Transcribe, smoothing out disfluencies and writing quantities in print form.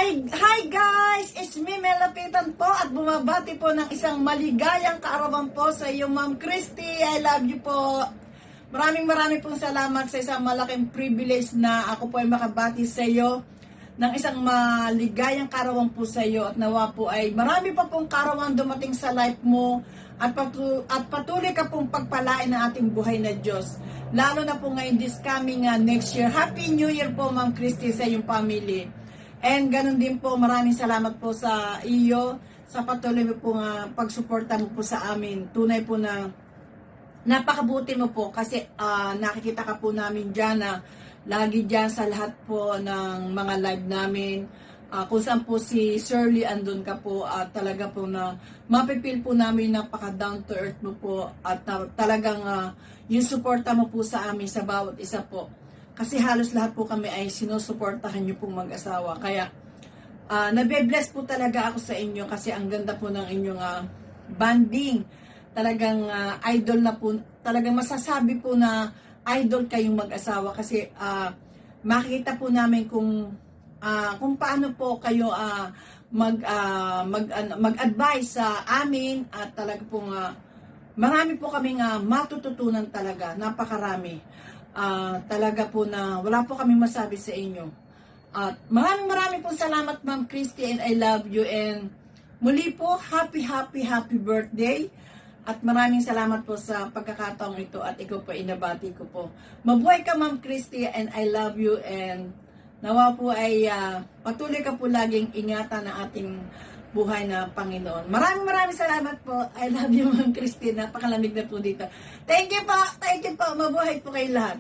Hi guys! It's me, Melapitan po at bumabati po ng isang maligayang kaarawan po sa iyo, Ma'am Christy. I love you po. Maraming pong salamat sa isang malaking privilege na ako po ay makabati sa iyo ng isang maligayang kaarawan po sa iyo at nawa po ay marami pa pong kaarawan dumating sa life mo at patuloy ka pong pagpalain ng ating buhay na Diyos. Lalo na po ngayon this coming next year. Happy New Year po, Ma'am Christy, sa iyong family. And ganun din po, maraming salamat po sa iyo sa patuloy mo po pagsuporta mo po sa amin. Tunay po na napakabuti mo po kasi nakikita ka po namin dyan na lagi dyan sa lahat po ng mga live namin. Kung saan po si Shirley andun ka po at talaga po na mapipil po namin napaka down to earth mo po at talagang yung suporta mo po sa amin sa bawat isa po. Kasi halos lahat po kami ay sinusuportahan nyo pong mag-asawa. Kaya, nabe-bless po talaga ako sa inyo kasi ang ganda po ng inyong banding. Talagang idol na po, talagang masasabi po na idol kayong mag-asawa kasi makikita po namin kung paano po kayo mag-advise sa amin at talaga pong marami po kaming matututunan talaga, napakarami. Talaga po na wala po kami masabi sa inyo. At maraming po salamat, Ma'am Christy, and I love you. And muli po, happy birthday. At maraming salamat po sa pagkakataong ito at ikaw po inabati ko po. Mabuhay ka, Ma'am Christy, and I love you. And nawa po ay patuloy ka po laging ingatan ng ating buhay na Panginoon. Maraming salamat po. I love you, Ma'am Christy. Napakalamig na po dito. Thank you po. Mabuhay po kayo lahat.